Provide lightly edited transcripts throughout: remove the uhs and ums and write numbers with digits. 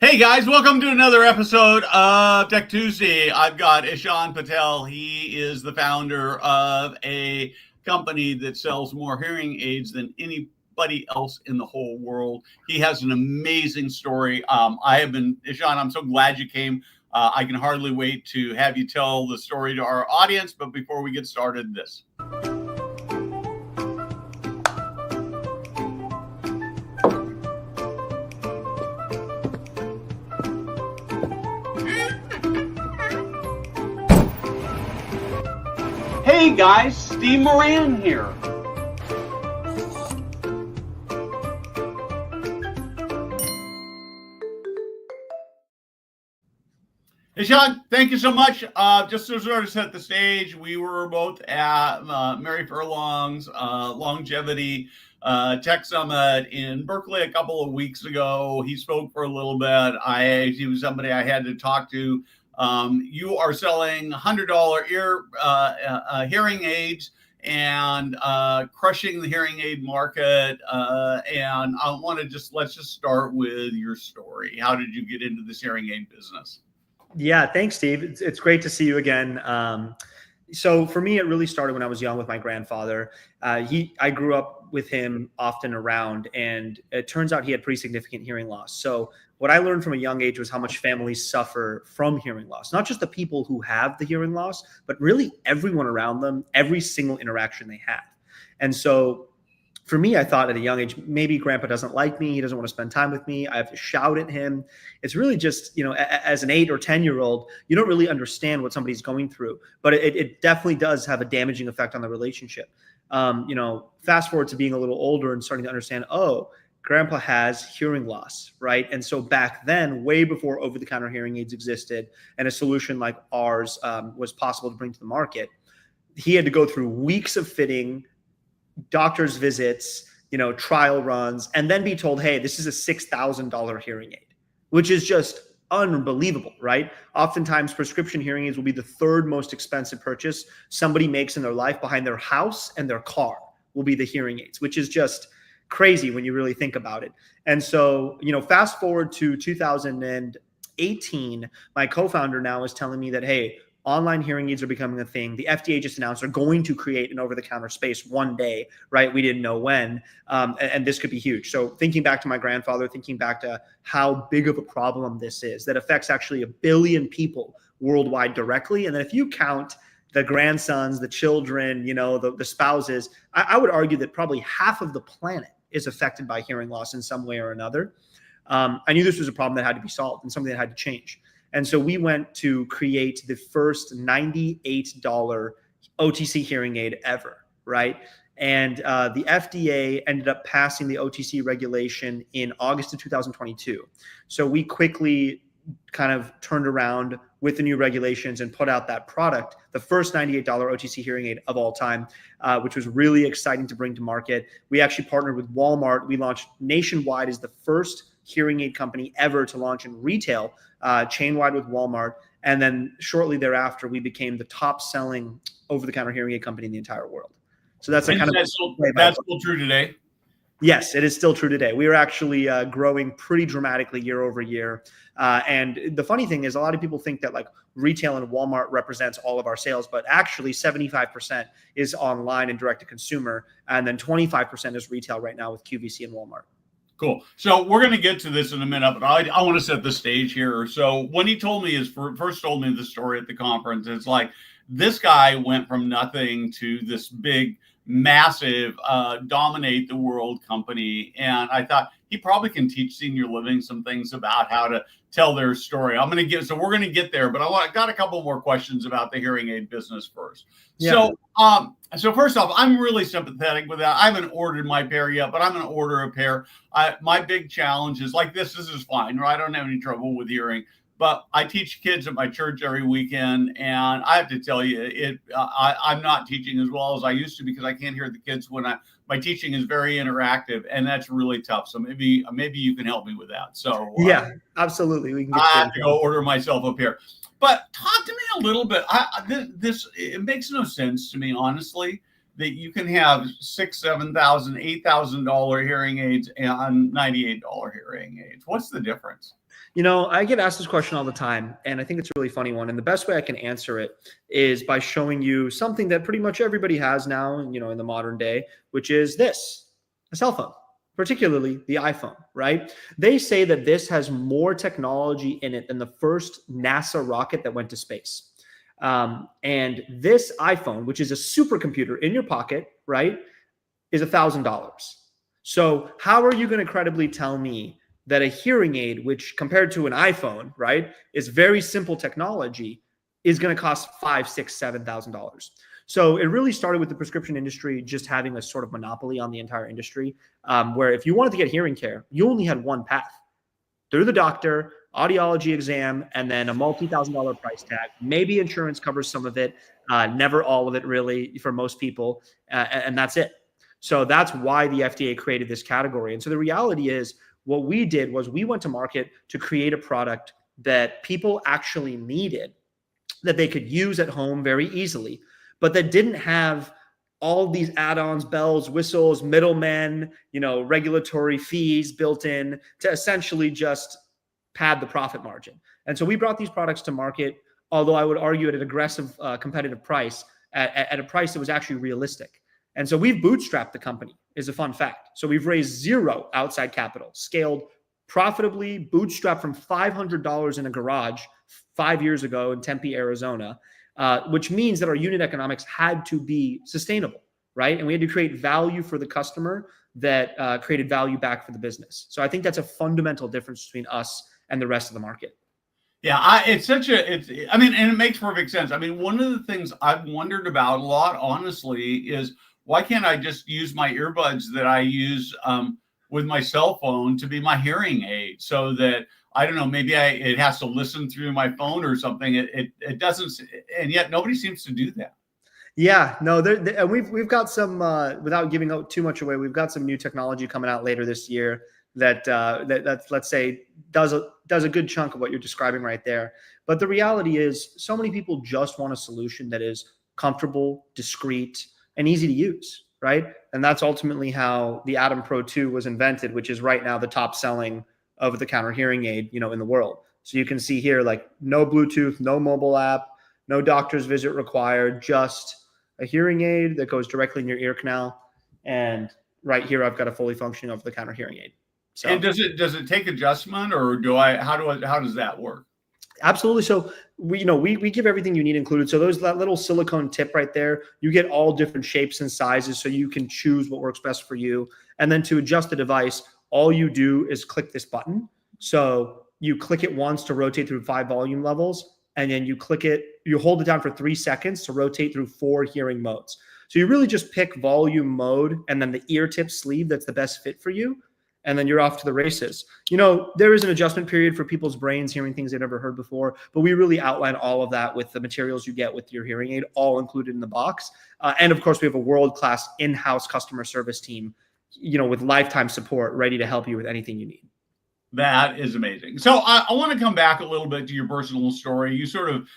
Hey guys, welcome to another episode of Tech Tuesday. I've got Ishan Patel. He is the founder of a company that sells more hearing aids than anybody else in the whole world. He has an amazing story. Ishan, I'm so glad you came. I can hardly wait to have you tell the story to our audience. But before we get started, this. Hey guys, Steve Moran here. Hey Sean, thank you so much. Just to sort of set the stage, we were both at Mary Furlong's Longevity Tech Summit in Berkeley a couple of weeks ago. He spoke for a little bit. He was somebody I had to talk to. You are selling $100 hearing aids and crushing the hearing aid market. And let's just start with your story. How did you get into this hearing aid business? Yeah, thanks, Steve. It's great to see you again. So for me, it really started when I was young with my grandfather. I grew up with him often around, and it turns out he had pretty significant hearing loss. So what I learned from a young age was how much families suffer from hearing loss, not just the people who have the hearing loss, but really everyone around them, every single interaction they have. And so for me, I thought at a young age, maybe grandpa doesn't like me. He doesn't want to spend time with me. I have to shout at him. It's really just, as an 8 or 10-year-old, you don't really understand what somebody's going through, but it definitely does have a damaging effect on the relationship. Fast forward to being a little older and starting to understand, oh, grandpa has hearing loss, right? And so back then, way before over-the-counter hearing aids existed and a solution like ours was possible to bring to the market, he had to go through weeks of fitting, doctor's visits, trial runs, and then be told, hey, this is a $6,000 hearing aid, which is just unbelievable, right? Oftentimes prescription hearing aids will be the third most expensive purchase somebody makes in their life, behind their house and their car will be the hearing aids, which is just crazy when you really think about it. And so, fast forward to 2018, my co-founder now is telling me that, hey, online hearing aids are becoming a thing. The FDA just announced they're going to create an over-the-counter space one day, right? We didn't know when, and this could be huge. So thinking back to my grandfather, thinking back to how big of a problem this is, that affects actually 1 billion people worldwide directly. And then if you count the grandsons, the children, the spouses, I would argue that probably half of the planet is affected by hearing loss in some way or another. I knew this was a problem that had to be solved and something that had to change. And so we went to create the first $98 OTC hearing aid ever, right? And the FDA ended up passing the OTC regulation in August of 2022. So we quickly kind of turned around with the new regulations and put out that product, the first $98 OTC hearing aid of all time, which was really exciting to bring to market. We actually partnered with Walmart. We launched nationwide as the first hearing aid company ever to launch in retail, chain-wide with Walmart. And then shortly thereafter, we became the top-selling over-the-counter hearing aid company in the entire world. So that's that's still true today. Yes, it is still true today. We are actually growing pretty dramatically year over year. And the funny thing is, a lot of people think that like retail and Walmart represents all of our sales, but actually 75% is online and direct to consumer. And then 25% is retail right now with QVC and Walmart. Cool. So we're going to get to this in a minute, but I want to set the stage here. So when he first told me the story at the conference, it's like this guy went from nothing to this big, massive, dominate the world company. And I thought he probably can teach senior living some things about how to tell their story. So we're going to get there, but I got a couple more questions about the hearing aid business first. Yeah. So first off, I'm really sympathetic with that. I haven't ordered my pair yet, but I'm going to order a pair. My big challenge is like this is fine, right? I don't have any trouble with hearing, but I teach kids at my church every weekend, and I have to tell you, I'm not teaching as well as I used to because I can't hear the kids when my teaching is very interactive, and that's really tough. So maybe you can help me with that. So yeah, absolutely. We can. I have to go order myself a pair. But talk to me a little bit. It makes no sense to me, honestly, that you can have $6,000, $7,000, $8,000 hearing aids and $98 hearing aids. What's the difference? I get asked this question all the time, and I think it's a really funny one. And the best way I can answer it is by showing you something that pretty much everybody has now, in the modern day, which is a cell phone, particularly the iPhone, right? They say that this has more technology in it than the first NASA rocket that went to space. And this iPhone, which is a supercomputer in your pocket, right, is $1,000. So how are you going to credibly tell me that a hearing aid, which compared to an iPhone, right, is very simple technology, is going to cost $5,000, $6,000, $7,000? So it really started with the prescription industry just having a sort of monopoly on the entire industry, where if you wanted to get hearing care, you only had one path: through the doctor, audiology exam, and then a multi-$1,000 price tag. Maybe insurance covers some of it, never all of it really for most people, and that's it. So that's why the FDA created this category. And so the reality is, what we did was we went to market to create a product that people actually needed, that they could use at home very easily, but that didn't have all these add-ons, bells, whistles, middlemen, regulatory fees built in to essentially just pad the profit margin. And so we brought these products to market, although I would argue at an aggressive, competitive price, at a price that was actually realistic. And so we've bootstrapped the company, is a fun fact. So we've raised zero outside capital, scaled profitably, bootstrapped from $500 in a garage 5 years ago in Tempe, Arizona, which means that our unit economics had to be sustainable, right? And we had to create value for the customer that created value back for the business. So I think that's a fundamental difference between us and the rest of the market. Yeah, and it makes perfect sense. I mean, one of the things I've wondered about a lot, honestly, is why can't I just use my earbuds that I use with my cell phone to be my hearing aid, so that, I don't know, maybe it has to listen through my phone or something. It doesn't, and yet nobody seems to do that. Yeah, no, we've got some, without giving out too much away, we've got some new technology coming out later this year that let's say does a good chunk of what you're describing right there. But the reality is, so many people just want a solution that is comfortable, discreet, and easy to use, right? And that's ultimately how the Atom Pro 2 was invented, which is right now the top selling over-the-counter hearing aid, in the world. So you can see here, like, no Bluetooth, no mobile app, no doctor's visit required, just a hearing aid that goes directly in your ear canal. And right here, I've got a fully functioning over-the-counter hearing aid. So, and does it take adjustment, or how does that work? Absolutely. So we give everything you need included. So that little silicone tip right there, you get all different shapes and sizes, so you can choose what works best for you. And then to adjust the device, all you do is click this button. So you click it once to rotate through 5 volume levels, and then you hold it down for 3 seconds to rotate through 4 hearing modes. So you really just pick volume mode and then the ear tip sleeve that's the best fit for you. And then you're off to the races. There is an adjustment period for people's brains hearing things they've never heard before, but we really outline all of that with the materials you get with your hearing aid, all included in the box. And of course, we have a world-class in-house customer service team, with lifetime support, ready to help you with anything you need. That is amazing. So I want to come back a little bit to your personal story. You sort of,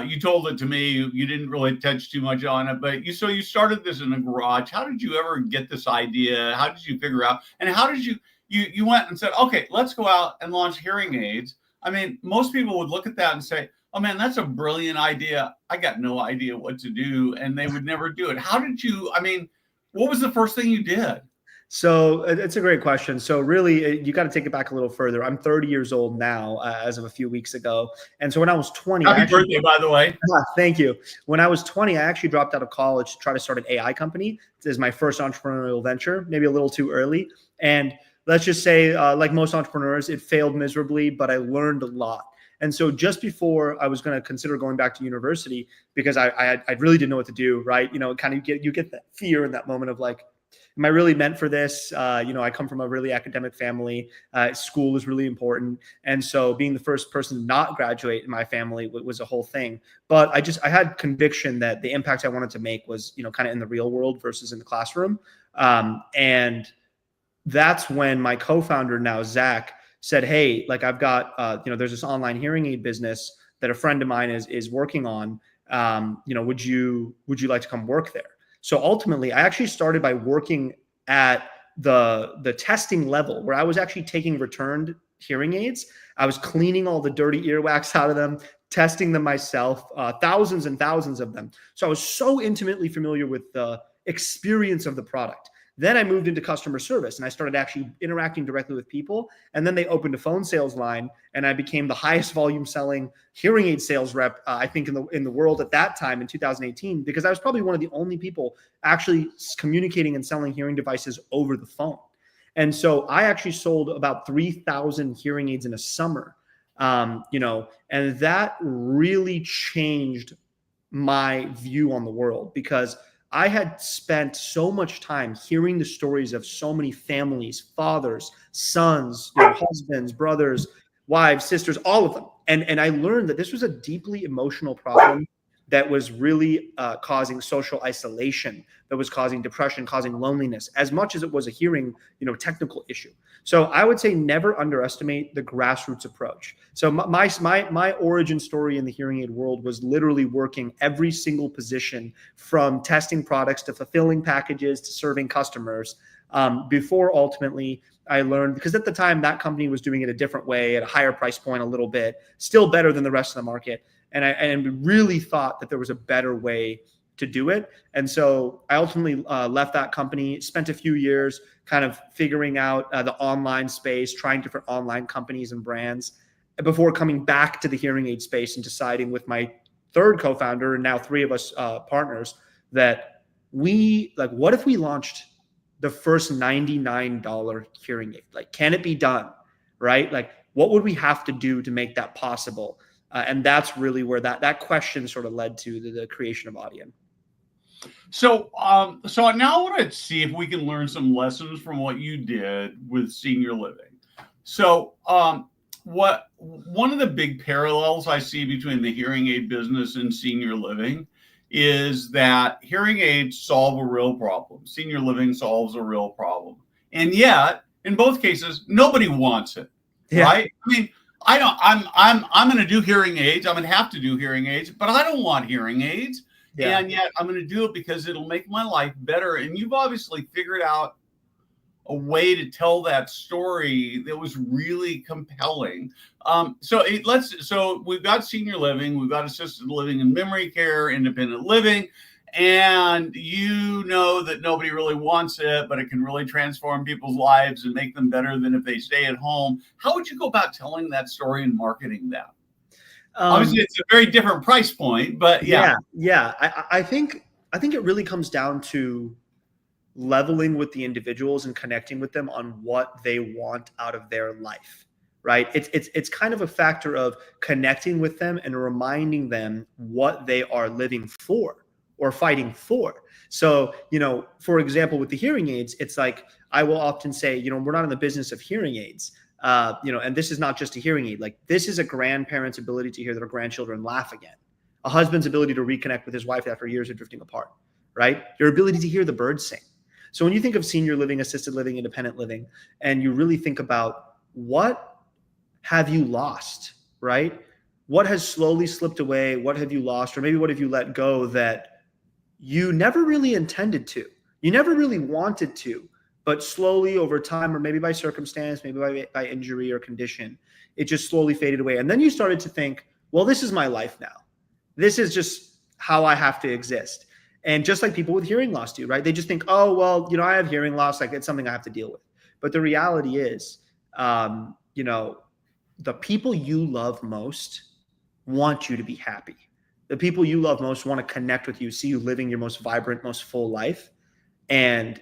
you told it to me. You didn't really touch too much on it, but you started this in a garage. How did you ever get this idea? How did you figure out? And how did you went and said, okay, let's go out and launch hearing aids? I mean, most people would look at that and say, oh man, that's a brilliant idea. I got no idea what to do. And they would never do it. What was the first thing you did? So it's a great question. So really, you got to take it back a little further. I'm 30 years old now, as of a few weeks ago. And so when I was 20, happy birthday, by the way. Thank you. When I was 20, I actually dropped out of college to try to start an AI company. This is my first entrepreneurial venture, maybe a little too early. And let's just say, like most entrepreneurs, it failed miserably, but I learned a lot. And so just before I was going to consider going back to university, because I really didn't know what to do, right? Kind of you get that fear in that moment of like, am I really meant for this? I come from a really academic family. School is really important. And so being the first person to not graduate in my family was a whole thing. But I had conviction that the impact I wanted to make was, kind of in the real world versus in the classroom. And that's when my co-founder, now Zach, said, hey, like, I've got, there's this online hearing aid business that a friend of mine is working on. Would you like to come work there? So ultimately, I actually started by working at the testing level, where I was actually taking returned hearing aids I was cleaning all the dirty earwax out of them, testing them myself, thousands and thousands of them. So I was so intimately familiar with the experience of the product. Then I moved into customer service and I started actually interacting directly with people. And then they opened a phone sales line and I became the highest volume selling hearing aid sales rep, I think in the world at that time in 2018, because I was probably one of the only people actually communicating and selling hearing devices over the phone. And so I actually sold about 3,000 hearing aids in a summer, and that really changed my view on the world because I had spent so much time hearing the stories of so many families, fathers, sons, husbands, brothers, wives, sisters, all of them. And I learned that this was a deeply emotional problem that was really causing social isolation, that was causing depression, causing loneliness, as much as it was a hearing, technical issue. So I would say never underestimate the grassroots approach. So my origin story in the hearing aid world was literally working every single position, from testing products to fulfilling packages to serving customers, before ultimately I learned, because at the time that company was doing it a different way at a higher price point, a little bit, still better than the rest of the market. And I really thought that there was a better way to do it. And so I ultimately left that company, spent a few years kind of figuring out the online space, trying different online companies and brands before coming back to the hearing aid space and deciding with my third co-founder, and now three of us partners, that what if we launched the first $99 hearing aid? Like, can it be done? Right? Like, what would we have to do to make that possible? And that's really where that question sort of led to the creation of Audien. So now I want to see if we can learn some lessons from what you did with senior living. So, one of the big parallels I see between the hearing aid business and senior living is that hearing aids solve a real problem. Senior living solves a real problem. And yet, in both cases, nobody wants it, right? I mean, I'm going to do hearing aids. I'm going to have to do hearing aids, but I don't want hearing aids. Yeah. And yet I'm going to do it because it'll make my life better. And you've obviously figured out a way to tell that story that was really compelling. So we've got senior living, we've got assisted living and memory care, independent living, and that nobody really wants it, but it can really transform people's lives and make them better than if they stay at home. How would you go about telling that story and marketing that? Obviously, it's a very different price point, but yeah. I think it really comes down to leveling with the individuals and connecting with them on what they want out of their life, right? It's kind of a factor of connecting with them and reminding them what they are living for or fighting for. So, for example, with the hearing aids, it's like I will often say, we're not in the business of hearing aids. And this is not just a hearing aid. Like, this is a grandparent's ability to hear their grandchildren laugh again, a husband's ability to reconnect with his wife after years of drifting apart, right? Your ability to hear the birds sing. So when you think of senior living, assisted living, independent living, and you really think about what have you lost, right? What has slowly slipped away? What have you lost? Or maybe what have you let go that you never really intended to? You never really wanted to, but slowly over time, or maybe by circumstance, maybe by injury or condition, it just slowly faded away. And then you started to think, well, this is my life now. This is just how I have to exist. And just like people with hearing loss do, right? They just think, oh, well, I have hearing loss. Like, it's something I have to deal with. But the reality is, the people you love most want you to be happy. The people you love most want to connect with you, see you living your most vibrant, most full life. And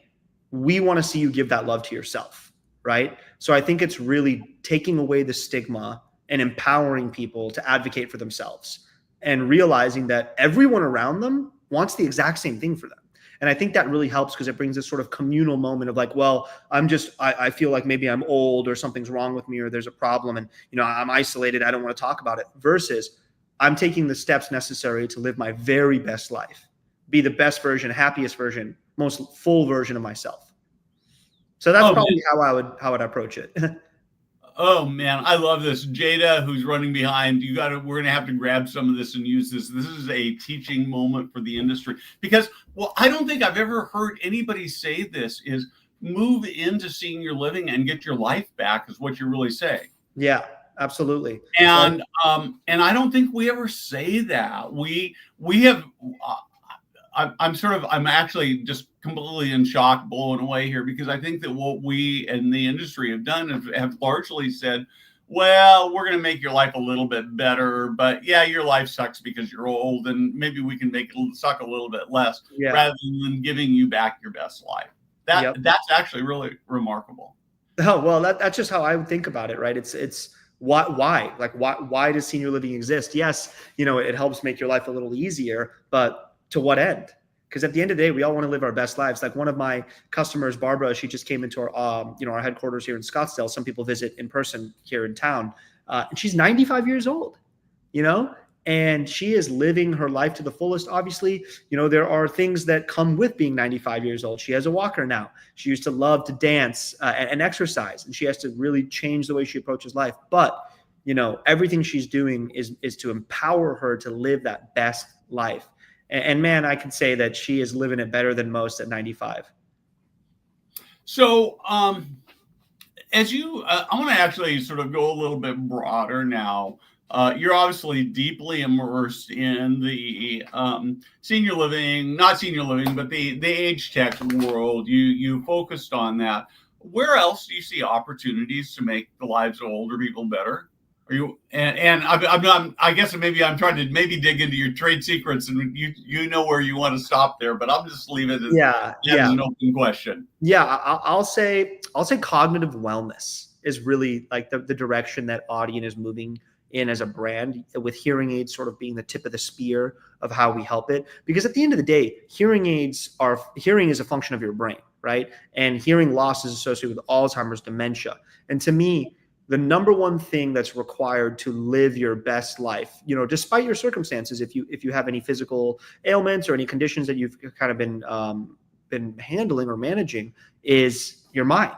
we want to see you give that love to yourself, right? So I think it's really taking away the stigma and empowering people to advocate for themselves and realizing that everyone around them wants the exact same thing for them. And I think that really helps because it brings this sort of communal moment of like, well, I feel like maybe I'm old or something's wrong with me or there's a problem and, I'm isolated. I don't want to talk about it, versus I'm taking the steps necessary to live my very best life, be the best version, happiest version, most full version of myself. So that's probably how I'd approach it. Oh man, I love this. Jada, who's running behind, we're going to have to grab some of this and use this. This is a teaching moment for the industry because, I don't think I've ever heard anybody say this is move into senior living and get your life back is what you're really saying. Yeah. absolutely. And I don't think we ever say that. We have. I'm actually just completely in shock, blown away here, because I think that what we and the industry have done have largely said, well, we're going to make your life a little bit better, but yeah, your life sucks because you're old, and maybe we can make it suck a little bit less, Yeah. rather than giving you back your best life. That's actually really remarkable. Oh, well, that's just how I would think about it, right? It's why does senior living exist? Yes, it helps make your life a little easier, but to what end? Because at the end of the day, we all want to live our best lives. Like one of my customers, Barbara, she just came into our headquarters here in Scottsdale. Some people visit in person here in town, and she's 95 years old, and she is living her life to the fullest. Obviously, there are things that come with being 95 years old. She has a walker now. She used to love to dance and exercise, and she has to really change the way she approaches life. But, everything she's doing is to empower her to live that best life. And man, I can say that she is living it better than most at 95. So, as I want to actually sort of go a little bit broader now. You're obviously deeply immersed in the senior living, not senior living, but the age tech world. You focused on that. Where else do you see opportunities to make the lives of older people better? Are you and I'm not. I guess maybe I'm trying to dig into your trade secrets, and you know where you want to stop there. But I'll just leave it as an open question. Yeah, I'll say cognitive wellness is really like the direction that Audien is moving in as a brand, with hearing aids sort of being the tip of the spear of how we help it. Because at the end of the day, hearing is a function of your brain, right? And hearing loss is associated with Alzheimer's, dementia. And to me, the number one thing that's required to live your best life, despite your circumstances, if you have any physical ailments or any conditions that you've kind of been handling or managing, is your mind,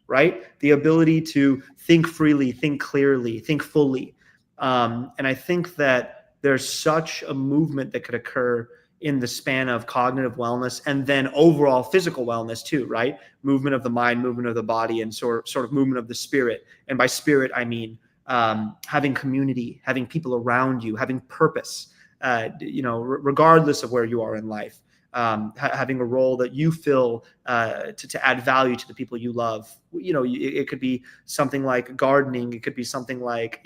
right? The ability to think freely, think clearly, think fully. And I think that there's such a movement that could occur in the span of cognitive wellness and then overall physical wellness too, right? Movement of the mind, movement of the body, and sort of movement of the spirit. And by spirit, I mean having community, having people around you, having purpose, regardless of where you are in life. Having a role that you fill to add value to the people you love. It could be something like gardening. It could be something like,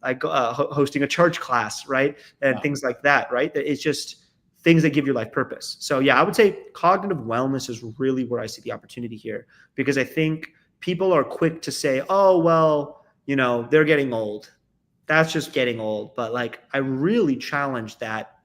hosting a church class, right? And things like that, right? It's just things that give your life purpose. So yeah, I would say cognitive wellness is really where I see the opportunity here, because I think people are quick to say, oh, well, they're getting old. That's just getting old. But like, I really challenge that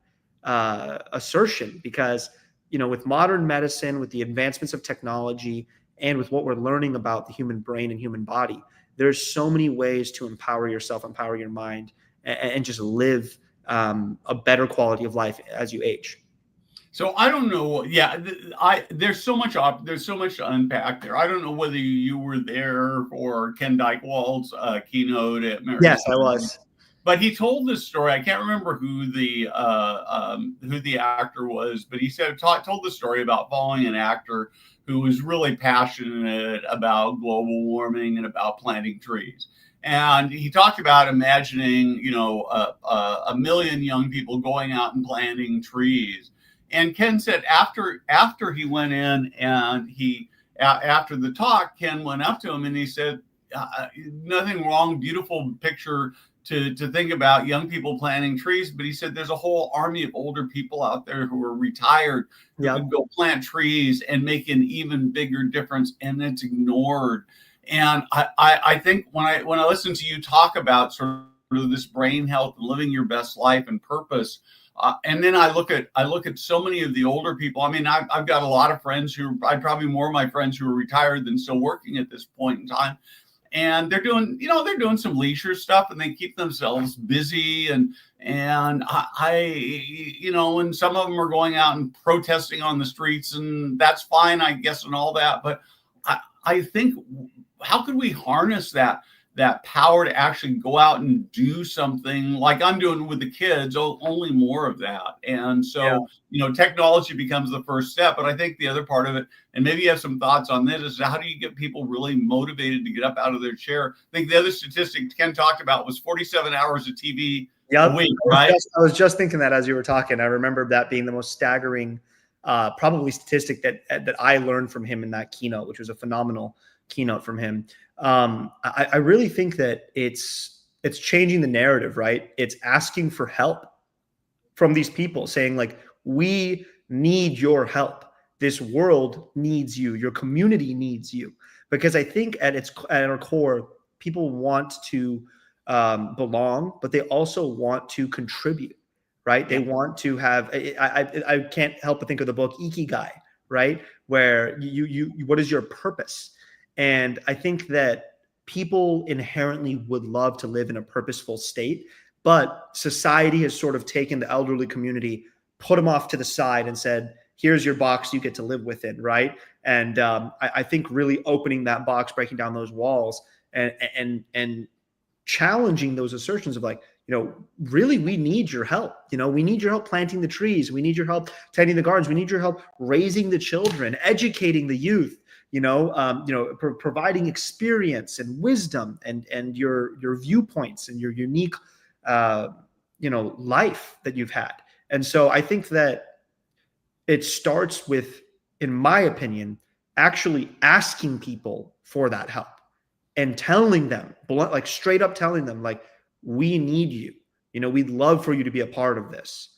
assertion, because with modern medicine, with the advancements of technology, and with what we're learning about the human brain and human body, there's so many ways to empower yourself, empower your mind, and just live a better quality of life as you age. So I don't know. Yeah, there's so much to unpack there. I don't know whether you were there for Ken Dykewald's keynote at Mary. Yes, I was. But he told this story. I can't remember who the actor was, but he told the story about following an actor who was really passionate about global warming and about planting trees. And he talked about imagining, a million young people going out and planting trees. And Ken said after he went in and after the talk, Ken went up to him and he said, nothing wrong, beautiful picture to think about young people planting trees. But he said there's a whole army of older people out there who are retired who could go plant trees and make an even bigger difference, and it's ignored. And I think when I listen to you talk about sort of this brain health and living your best life and purpose, and then I look at so many of the older people. I mean, I've got a lot of friends probably more of my friends who are retired than still working at this point in time. And they're doing some leisure stuff, and they keep themselves busy. And I and some of them are going out and protesting on the streets, and that's fine, I guess, and all that. But I think, how could we harness that that power to actually go out and do something like I'm doing with the kids, only more of that. And so, technology becomes the first step. But I think the other part of it, and maybe you have some thoughts on this, is how do you get people really motivated to get up out of their chair? I think the other statistic Ken talked about was 47 hours of TV a week, right? I was just thinking that as you were talking. I remember that being the most staggering, probably statistic that I learned from him in that keynote, which was a phenomenal keynote from him. I really think that it's changing the narrative, right? It's asking for help from these people, saying like, we need your help. This world needs you. Your community needs you. Because I think at our core, people want to belong, but they also want to contribute, right? They want to have. I can't help but think of the book Ikigai, right? Where you what is your purpose? And I think that people inherently would love to live in a purposeful state, but society has sort of taken the elderly community, put them off to the side and said, here's your box, you get to live within, right? And I think really opening that box, breaking down those walls and challenging those assertions of like, really, we need your help. We need your help planting the trees. We need your help tending the gardens. We need your help raising the children, educating the youth, providing experience and wisdom and your viewpoints and your unique, life that you've had. And so I think that it starts with, in my opinion, actually asking people for that help and telling them, like straight up telling them, like, we need you. We'd love for you to be a part of this.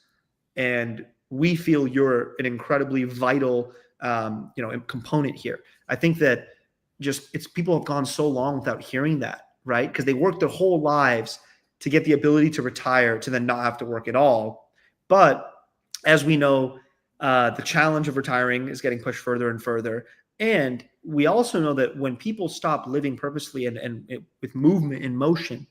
And we feel you're an incredibly vital, component here. I think that people have gone so long without hearing that, right? Because they worked their whole lives to get the ability to retire, to then not have to work at all. But as we know, the challenge of retiring is getting pushed further and further. And we also know that when people stop living purposefully and with movement and motion,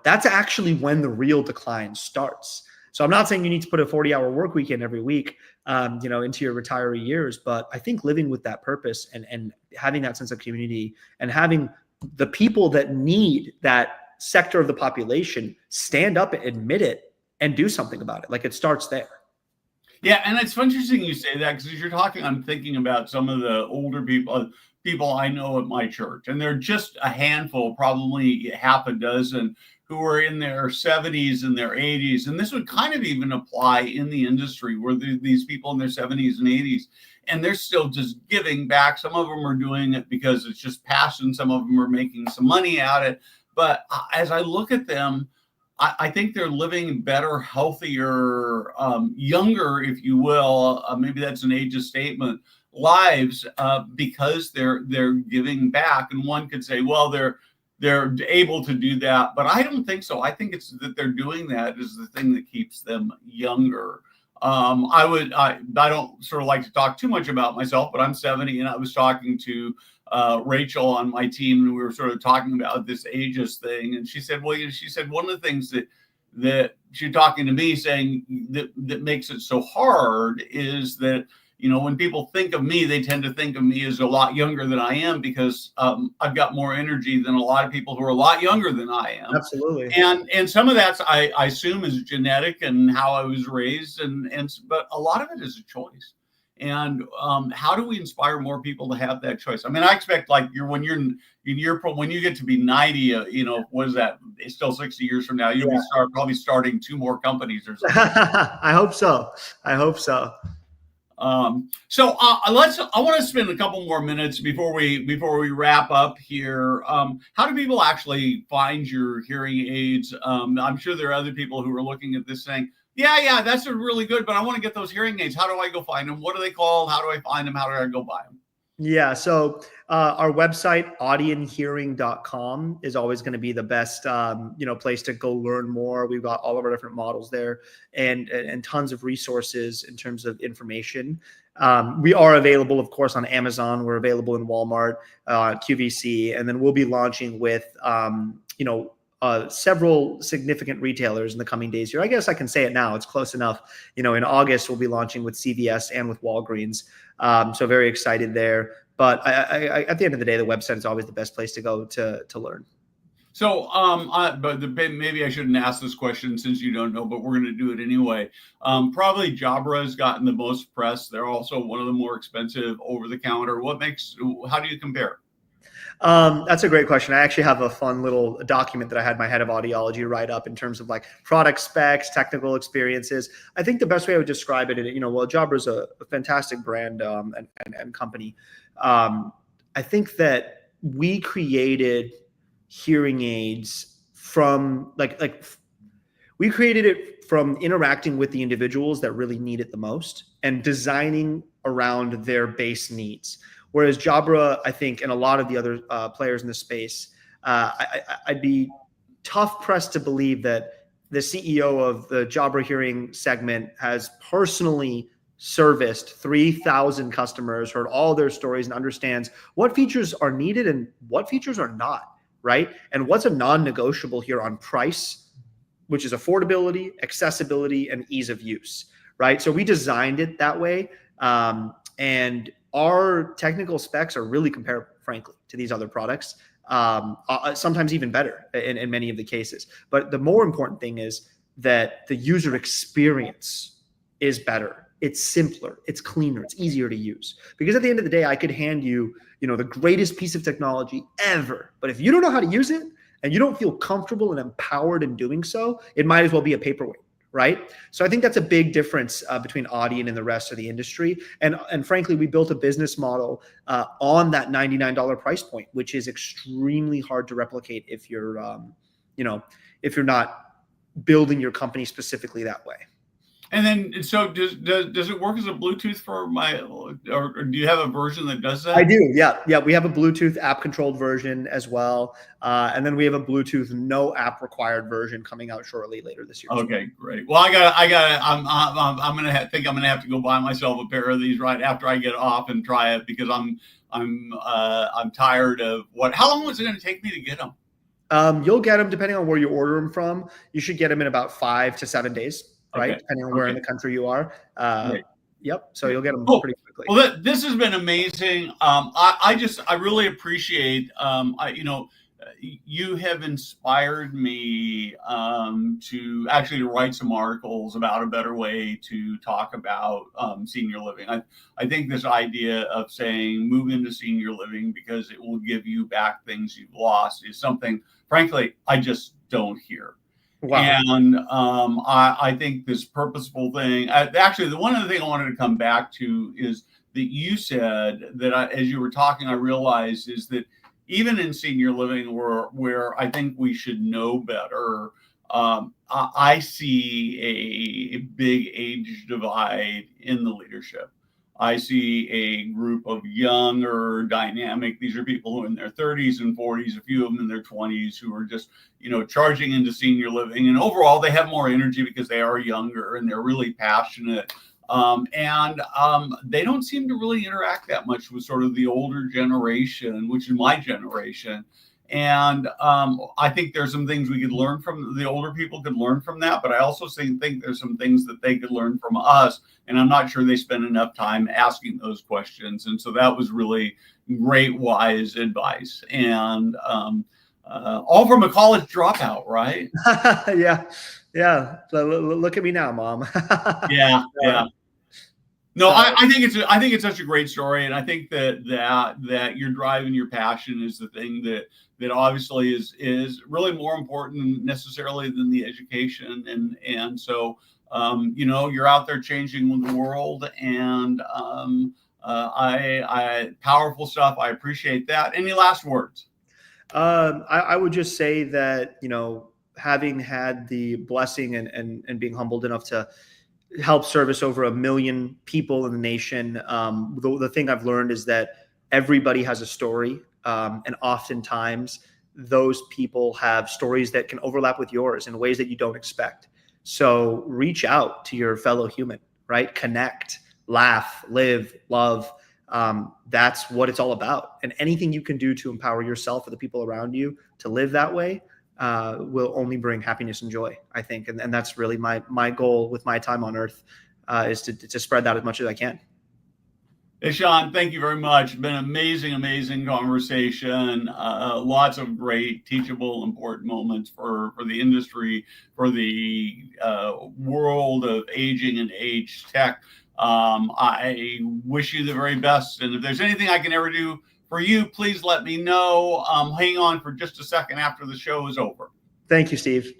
that's actually when the real decline starts. So I'm not saying you need to put a 40-hour work weekend every week, into your retiree years, but I think living with that purpose and having that sense of community and having the people that need that sector of the population stand up and admit it and do something about it. Like, it starts there. Yeah, and it's interesting you say that, because as you're talking, I'm thinking about some of the older people I know at my church, and they're just a handful, probably half a dozen, who are in their 70s and their 80s. And this would kind of even apply in the industry, where these people in their 70s and 80s, and they're still just giving back. Some of them are doing it because it's just passion. Some of them are making some money at it. But as I look at them, I think they're living better, healthier, younger, if you will. Maybe that's an ageist statement. Lives, because they're giving back. And one could say, well, they're able to do that, but I don't think so. I think it's that they're doing that is the thing that keeps them younger. I don't sort of like to talk too much about myself, but I'm 70, and I was talking to Rachel on my team, and we were sort of talking about this ageist thing. And she said, well, she said one of the things that she's talking to me, saying that makes it so hard is that, when people think of me, they tend to think of me as a lot younger than I am, because I've got more energy than a lot of people who are a lot younger than I am. Absolutely. And some of that's, I assume, is genetic and how I was raised, but a lot of it is a choice. And how do we inspire more people to have that choice? I mean, I expect, like, when you get to be 90, what is that? It's still 60 years from now. You'll be probably starting 2 more companies or something. I hope so. I want to spend a couple more minutes before we wrap up here. How do people actually find your hearing aids? I'm sure there are other people who are looking at this saying, yeah, that's really good, but I want to get those hearing aids. How do I go find them? What are they called? How do I find them? How do I go buy them? Yeah. So our website, audienhearing.com, is always going to be the best, place to go learn more. We've got all of our different models there and tons of resources in terms of information. We are available, of course, on Amazon. We're available in Walmart, QVC, and then we'll be launching with, several significant retailers in the coming days here. I guess I can say it now. It's close enough. In August, we'll be launching with CVS and with Walgreens. So very excited there. But I at the end of the day, the website is always the best place to go to learn. So, maybe I shouldn't ask this question since you don't know, but we're going to do it anyway. Probably Jabra has gotten the most press. They're also one of the more expensive over the counter. How do you compare? That's a great question. I actually have a fun little document that I had my head of audiology write up in terms of like product specs, technical experiences. I think the best way I would describe it, well, Jabra is a fantastic brand and company. I think that we created hearing aids from we created it from interacting with the individuals that really need it the most and designing around their base needs. Whereas Jabra, I think, and a lot of the other players in the space, I'd be tough pressed to believe that the CEO of the Jabra hearing segment has personally serviced 3,000 customers, heard all their stories, and understands what features are needed and what features are not, right? And what's a non-negotiable here on price, which is affordability, accessibility, and ease of use, right? So we designed it that way. And our technical specs are really comparable, frankly, to these other products, sometimes even better in many of the cases. But the more important thing is that the user experience is better. It's simpler, it's cleaner, it's easier to use. Because at the end of the day, I could hand you, the greatest piece of technology ever. But if you don't know how to use it and you don't feel comfortable and empowered in doing so, it might as well be a paperweight. Right. So I think that's a big difference between Audien and the rest of the industry. And frankly, we built a business model on that $99 price point, which is extremely hard to replicate if you're, if you're not building your company specifically that way. And then, so does it work as a Bluetooth for or do you have a version that does that? I do. Yeah. We have a Bluetooth app controlled version as well. And then we have a Bluetooth no app required version coming out shortly later this year. Okay, great. Well, I'm going to think I'm going to have to go buy myself a pair of these right after I get off and try it, because I'm tired of how long was it going to take me to get them? You'll get them depending on where you order them from. You should get them in about 5 to 7 days. Right, okay. Depending on where in the country you are. Yep. So you'll get them pretty quickly. Well, this has been amazing. I really appreciate. You have inspired me to actually write some articles about a better way to talk about senior living. I think this idea of saying move into senior living because it will give you back things you've lost is something, frankly, I just don't hear. Wow. And I think this purposeful thing, actually, the one other thing I wanted to come back to is that you said that as you were talking, I realized is that even in senior living where I think we should know better, I see a big age divide in the leadership. I see a group of younger, dynamic. These are people who are in their 30s and 40s, a few of them in their 20s, who are just, charging into senior living. And overall, they have more energy because they are younger and they're really passionate. And they don't seem to really interact that much with sort of the older generation, which is my generation. And I think there's some things we could learn from the older people could learn from that. But I also think there's some things that they could learn from us. And I'm not sure they spend enough time asking those questions. And so that was really great, wise advice. And all from a college dropout, right? Yeah. Look at me now, Mom. Yeah. No, I think it's such a great story, and I think that your drive and your passion is the thing that obviously is really more important necessarily than the education, and so you're out there changing the world, and I powerful stuff. I appreciate that. Any last words? I would just say that having had the blessing and being humbled enough to help service over 1 million people in the nation. The thing I've learned is that everybody has a story. And oftentimes those people have stories that can overlap with yours in ways that you don't expect. So reach out to your fellow human, right? Connect, laugh, live, love. That's what it's all about. And anything you can do to empower yourself or the people around you to live that way will only bring happiness and joy, I think. And that's really my goal with my time on earth, is to spread that as much as I can. Ishan, thank you very much. It's been an amazing conversation. Lots of great, teachable, important moments for the industry, for the world of aging and age tech. I wish you the very best. And if there's anything I can ever do for you, please let me know. Hang on for just a second after the show is over. Thank you, Steve.